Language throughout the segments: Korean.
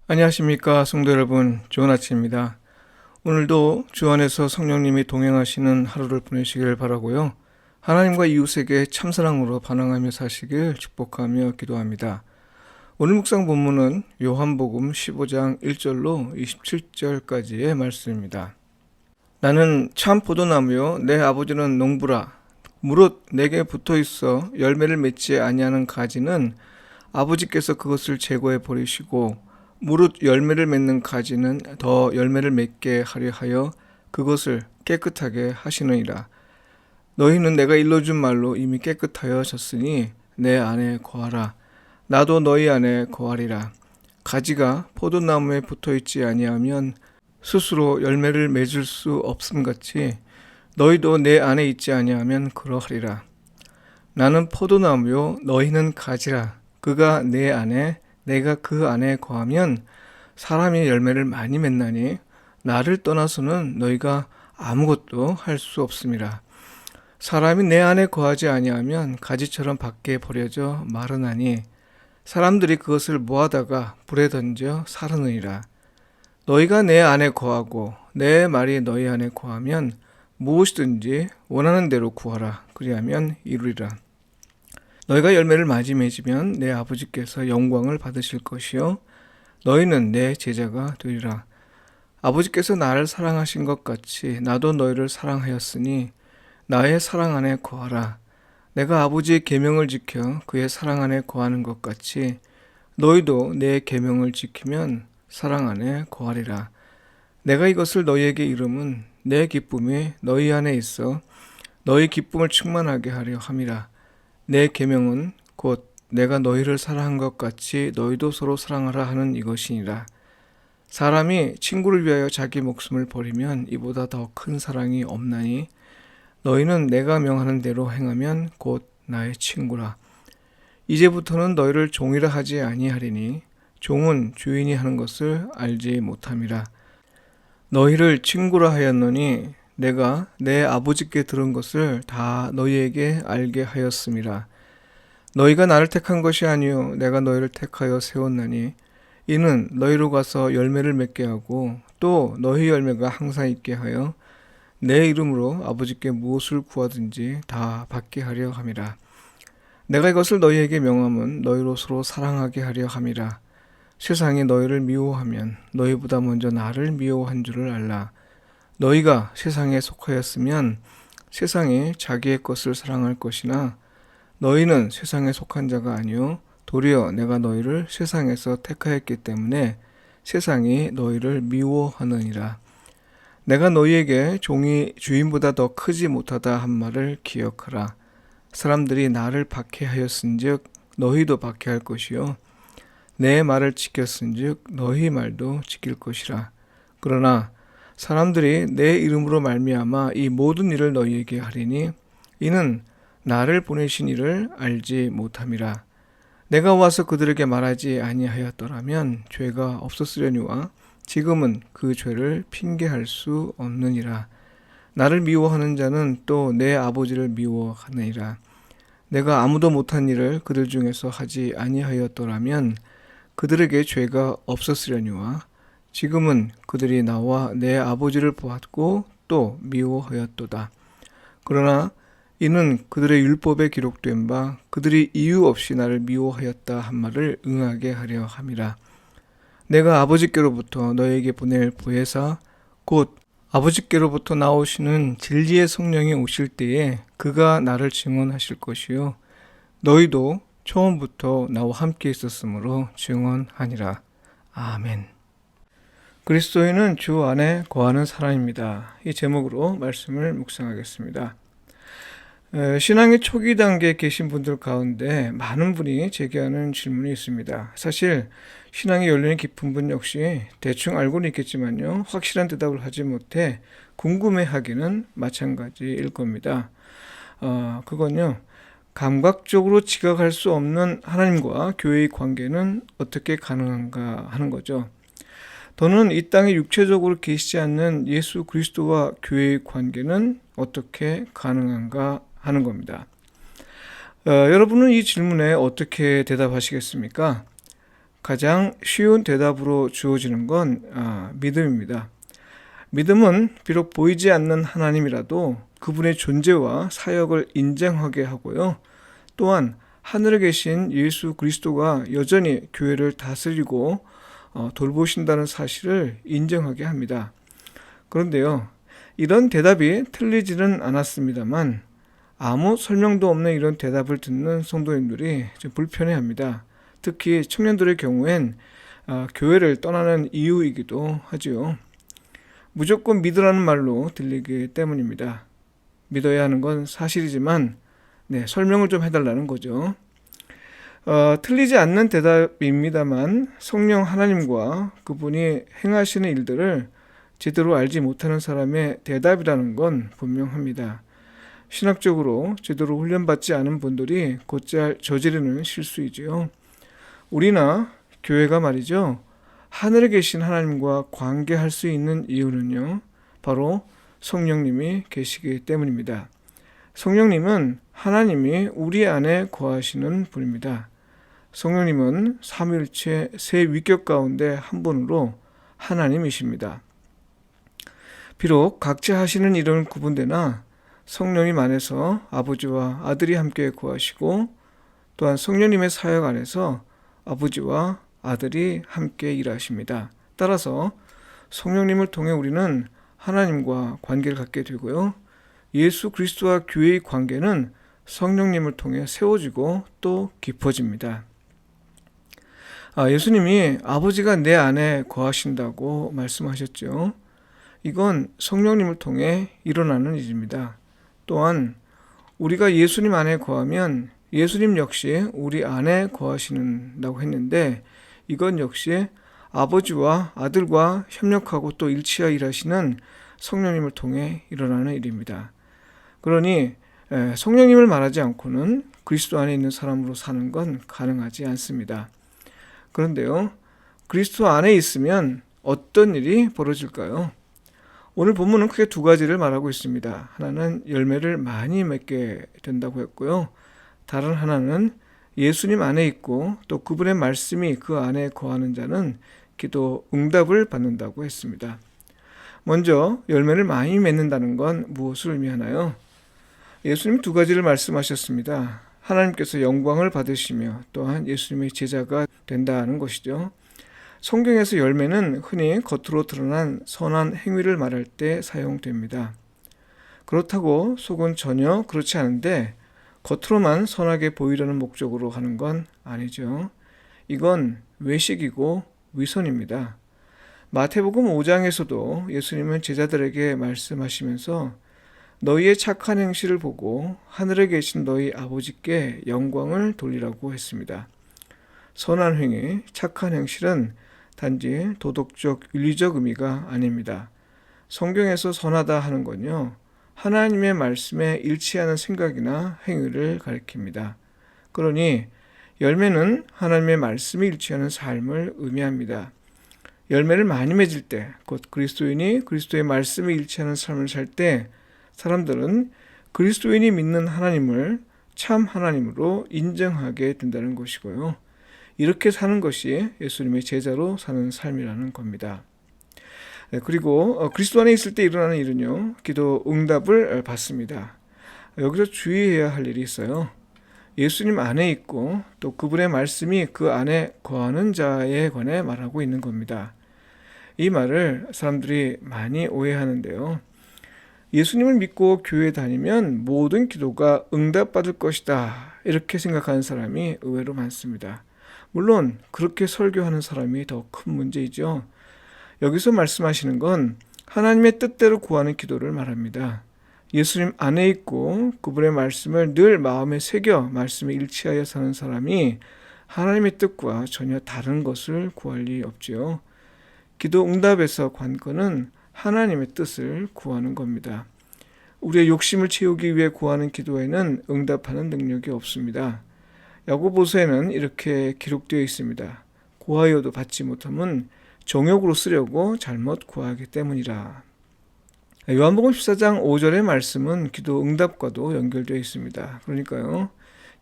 안녕하십니까 성도 여러분, 좋은 아침입니다. 오늘도 주 안에서 성령님이 동행하시는 하루를 보내시길 바라고요. 하나님과 이웃에게 참사랑으로 반응하며 사시길 축복하며 기도합니다. 오늘 묵상 본문은 요한복음 15장 1절로 27절까지의 말씀입니다. 나는 참 포도나무요 내 아버지는 농부라. 무릇 내게 붙어있어 열매를 맺지 아니하는 가지는 아버지께서 그것을 제거해 버리시고, 무릇 열매를 맺는 가지는 더 열매를 맺게 하려 하여 그것을 깨끗하게 하시느니라. 너희는 내가 일러준 말로 이미 깨끗하여졌으니 내 안에 거하라. 나도 너희 안에 거하리라. 가지가 포도나무에 붙어있지 아니하면 스스로 열매를 맺을 수 없음같이 너희도 내 안에 있지 아니하면 그러하리라. 나는 포도나무요 너희는 가지라. 그가 내 안에 내가 그 안에 거하면 사람이 열매를 많이 맺나니 나를 떠나서는 너희가 아무것도 할 수 없음이라. 사람이 내 안에 거하지 아니하면 가지처럼 밖에 버려져 마르나니 사람들이 그것을 모아다가 불에 던져 사르느니라. 너희가 내 안에 거하고 내 말이 너희 안에 거하면 무엇이든지 원하는 대로 구하라. 그리하면 이루리라. 너희가 열매를 많이 맺으면 내 아버지께서 영광을 받으실 것이요 너희는 내 제자가 되리라. 아버지께서 나를 사랑하신 것 같이 나도 너희를 사랑하였으니 나의 사랑 안에 거하라. 내가 아버지의 계명을 지켜 그의 사랑 안에 거하는 것 같이 너희도 내 계명을 지키면 사랑 안에 거하리라. 내가 이것을 너희에게 이름은 내 기쁨이 너희 안에 있어 너희 기쁨을 충만하게 하려 함이라. 내 계명은 곧 내가 너희를 사랑한 것 같이 너희도 서로 사랑하라 하는 이것이니라. 사람이 친구를 위하여 자기 목숨을 버리면 이보다 더 큰 사랑이 없나니 너희는 내가 명하는 대로 행하면 곧 나의 친구라. 이제부터는 너희를 종이라 하지 아니하리니 종은 주인이 하는 것을 알지 못함이라. 너희를 친구라 하였노니 내가 내 아버지께 들은 것을 다 너희에게 알게 하였음이라. 너희가 나를 택한 것이 아니요 내가 너희를 택하여 세웠나니 이는 너희로 가서 열매를 맺게 하고 또 너희 열매가 항상 있게 하여 내 이름으로 아버지께 무엇을 구하든지 다 받게 하려 함이라. 내가 이것을 너희에게 명함은 너희로 서로 사랑하게 하려 함이라. 세상이 너희를 미워하면 너희보다 먼저 나를 미워한 줄을 알라. 너희가 세상에 속하였으면 세상이 자기의 것을 사랑할 것이나 너희는 세상에 속한 자가 아니요 도리어 내가 너희를 세상에서 택하였기 때문에 세상이 너희를 미워하느니라. 내가 너희에게 종이 주인보다 더 크지 못하다 한 말을 기억하라. 사람들이 나를 박해하였은즉 너희도 박해할 것이요 내 말을 지켰은즉 너희 말도 지킬 것이라. 그러나 사람들이 내 이름으로 말미암아 이 모든 일을 너희에게 하리니 이는 나를 보내신 이를 알지 못함이라. 내가 와서 그들에게 말하지 아니하였더라면 죄가 없었으려니와 지금은 그 죄를 핑계할 수 없느니라. 나를 미워하는 자는 또 내 아버지를 미워하느니라. 내가 아무도 못한 일을 그들 중에서 하지 아니하였더라면 그들에게 죄가 없었으려니와 지금은 그들이 나와 내 아버지를 보았고 또 미워하였도다. 그러나 이는 그들의 율법에 기록된 바 그들이 이유 없이 나를 미워하였다 한 말을 응하게 하려 함이라. 내가 아버지께로부터 너에게 보낼 보혜사 곧 아버지께로부터 나오시는 진리의 성령이 오실 때에 그가 나를 증언하실 것이요 너희도 처음부터 나와 함께 있었으므로 증언하니라. 아멘. 그리스도인은 주 안에 거하는 사람입니다. 이 제목으로 말씀을 묵상하겠습니다. 신앙의 초기 단계에 계신 분들 가운데 많은 분이 제기하는 질문이 있습니다. 사실 신앙이 열리는 깊은 분 역시 대충 알고는 있겠지만요, 확실한 대답을 하지 못해 궁금해하기는 마찬가지일 겁니다. 그건요, 감각적으로 지각할 수 없는 하나님과 교회의 관계는 어떻게 가능한가 하는 거죠. 더는 이 땅에 육체적으로 계시지 않는 예수 그리스도와 교회의 관계는 어떻게 가능한가 하는 겁니다. 여러분은 이 질문에 어떻게 대답하시겠습니까? 가장 쉬운 대답으로 주어지는 건 믿음입니다. 믿음은 비록 보이지 않는 하나님이라도 그분의 존재와 사역을 인정하게 하고요. 또한 하늘에 계신 예수 그리스도가 여전히 교회를 다스리고 돌보신다는 사실을 인정하게 합니다. 그런데요, 이런 대답이 틀리지는 않았습니다만 아무 설명도 없는 이런 대답을 듣는 성도님들이 좀 불편해합니다. 특히 청년들의 경우엔 교회를 떠나는 이유이기도 하지요. 무조건 믿으라는 말로 들리기 때문입니다. 믿어야 하는 건 사실이지만 설명을 좀 해달라는 거죠. 틀리지 않는 대답입니다만 성령 하나님과 그분이 행하시는 일들을 제대로 알지 못하는 사람의 대답이라는 건 분명합니다. 신학적으로 제대로 훈련받지 않은 분들이 곧잘 저지르는 실수이지요. 우리나 교회가 말이죠, 하늘에 계신 하나님과 관계할 수 있는 이유는요, 바로 성령님이 계시기 때문입니다. 성령님은 하나님이 우리 안에 거하시는 분입니다. 성령님은 삼위일체 세 위격 가운데 한 분으로 하나님이십니다. 비록 각자 하시는 일은 구분되나 성령님 안에서 아버지와 아들이 함께 거하시고, 또한 성령님의 사역 안에서 아버지와 아들이 함께 일하십니다. 따라서 성령님을 통해 우리는 하나님과 관계를 갖게 되고요. 예수 그리스도와 교회의 관계는 성령님을 통해 세워지고 또 깊어집니다. 예수님이 아버지가 내 안에 거하신다고 말씀하셨죠. 이건 성령님을 통해 일어나는 일입니다. 또한 우리가 예수님 안에 거하면 예수님 역시 우리 안에 거하신다고 했는데, 이건 역시 아버지와 아들과 협력하고 또 일치하여 일하시는 성령님을 통해 일어나는 일입니다. 그러니 성령님을 말하지 않고는 그리스도 안에 있는 사람으로 사는 건 가능하지 않습니다. 그런데요, 그리스도 안에 있으면 어떤 일이 벌어질까요? 오늘 본문은 크게 두 가지를 말하고 있습니다. 하나는 열매를 많이 맺게 된다고 했고요. 다른 하나는 예수님 안에 있고 또 그분의 말씀이 그 안에 거하는 자는 기도 응답을 받는다고 했습니다. 먼저 열매를 많이 맺는다는 건 무엇을 의미하나요? 예수님 두 가지를 말씀하셨습니다. 하나님께서 영광을 받으시며 또한 예수님의 제자가 된다는 것이죠. 성경에서 열매는 흔히 겉으로 드러난 선한 행위를 말할 때 사용됩니다. 그렇다고 속은 전혀 그렇지 않은데 겉으로만 선하게 보이려는 목적으로 하는 건 아니죠. 이건 외식이고 위선입니다. 마태복음 5장에서도 예수님은 제자들에게 말씀하시면서 너희의 착한 행실을 보고 하늘에 계신 너희 아버지께 영광을 돌리라고 했습니다. 선한 행위, 착한 행실은 단지 도덕적, 윤리적 의미가 아닙니다. 성경에서 선하다 하는 건요, 하나님의 말씀에 일치하는 생각이나 행위를 가리킵니다. 그러니 열매는 하나님의 말씀에 일치하는 삶을 의미합니다. 열매를 많이 맺을 때, 곧 그리스도인이 그리스도의 말씀에 일치하는 삶을 살 때 사람들은 그리스도인이 믿는 하나님을 참 하나님으로 인정하게 된다는 것이고요. 이렇게 사는 것이 예수님의 제자로 사는 삶이라는 겁니다. 그리고 그리스도 안에 있을 때 일어나는 일은요, 기도 응답을 받습니다. 여기서 주의해야 할 일이 있어요. 예수님 안에 있고 또 그분의 말씀이 그 안에 거하는 자에 관해 말하고 있는 겁니다. 이 말을 사람들이 많이 오해하는데요. 예수님을 믿고 교회에 다니면 모든 기도가 응답받을 것이다, 이렇게 생각하는 사람이 의외로 많습니다. 물론 그렇게 설교하는 사람이 더 큰 문제이죠. 여기서 말씀하시는 건 하나님의 뜻대로 구하는 기도를 말합니다. 예수님 안에 있고 그분의 말씀을 늘 마음에 새겨 말씀에 일치하여 사는 사람이 하나님의 뜻과 전혀 다른 것을 구할 리 없지요. 기도 응답에서 관건은 하나님의 뜻을 구하는 겁니다. 우리의 욕심을 채우기 위해 구하는 기도에는 응답하는 능력이 없습니다. 야고보서에는 이렇게 기록되어 있습니다. 구하여도 받지 못함은 정욕으로 쓰려고 잘못 구하기 때문이라. 요한복음 14장 5절의 말씀은 기도 응답과도 연결되어 있습니다. 그러니까요,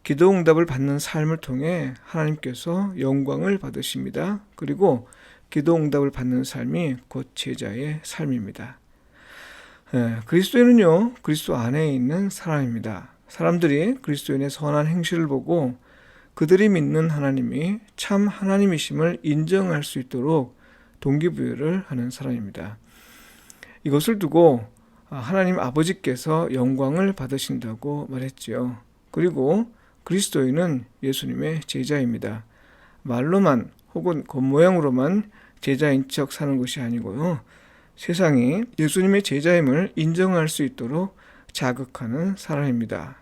기도 응답을 받는 삶을 통해 하나님께서 영광을 받으십니다. 그리고 기도 응답을 받는 삶이 곧 제자의 삶입니다. 그리스도인은요, 그리스도 안에 있는 사람입니다. 사람들이 그리스도인의 선한 행실을 보고 그들이 믿는 하나님이 참 하나님이심을 인정할 수 있도록 동기부여를 하는 사람입니다. 이것을 두고 하나님 아버지께서 영광을 받으신다고 말했지요. 그리고 그리스도인은 예수님의 제자입니다. 말로만 혹은 겉모양으로만 제자인 척 사는 것이 아니고요. 세상이 예수님의 제자임을 인정할 수 있도록 자극하는 사람입니다.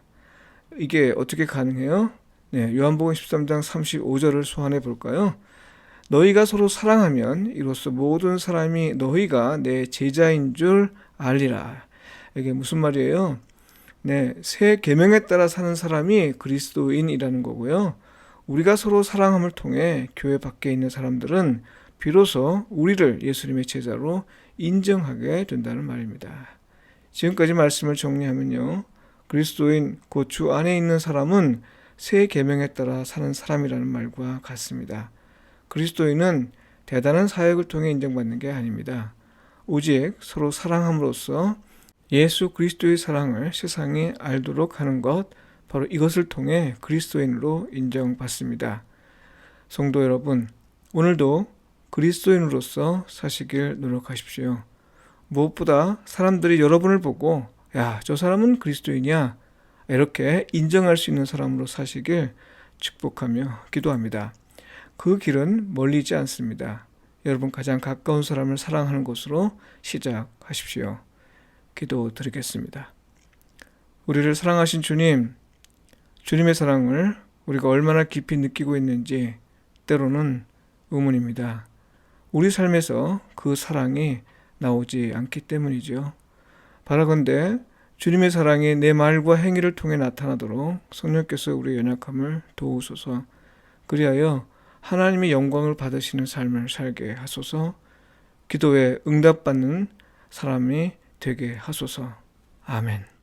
이게 어떻게 가능해요? 요한복음 13장 35절을 소환해 볼까요? 너희가 서로 사랑하면 이로써 모든 사람이 너희가 내 제자인 줄 알리라. 이게 무슨 말이에요? 새 계명에 따라 사는 사람이 그리스도인이라는 거고요. 우리가 서로 사랑함을 통해 교회 밖에 있는 사람들은 비로소 우리를 예수님의 제자로 인정하게 된다는 말입니다. 지금까지 말씀을 정리하면요. 그리스도인 곧 주 안에 있는 사람은 새 계명에 따라 사는 사람이라는 말과 같습니다. 그리스도인은 대단한 사역을 통해 인정받는 게 아닙니다. 오직 서로 사랑함으로써 예수 그리스도의 사랑을 세상이 알도록 하는 것, 바로 이것을 통해 그리스도인으로 인정받습니다. 성도 여러분, 오늘도 그리스도인으로서 사시길 노력하십시오. 무엇보다 사람들이 여러분을 보고 야, 저 사람은 그리스도인이야, 이렇게 인정할 수 있는 사람으로 사시길 축복하며 기도합니다. 그 길은 멀리지 않습니다. 여러분 가장 가까운 사람을 사랑하는 것으로 시작하십시오. 기도드리겠습니다. 우리를 사랑하신 주님, 주님의 사랑을 우리가 얼마나 깊이 느끼고 있는지 때로는 의문입니다. 우리 삶에서 그 사랑이 나오지 않기 때문이죠. 바라건대 주님의 사랑이 내 말과 행위를 통해 나타나도록 성령께서 우리의 연약함을 도우소서. 그리하여 하나님의 영광을 받으시는 삶을 살게 하소서. 기도에 응답받는 사람이 되게 하소서. 아멘.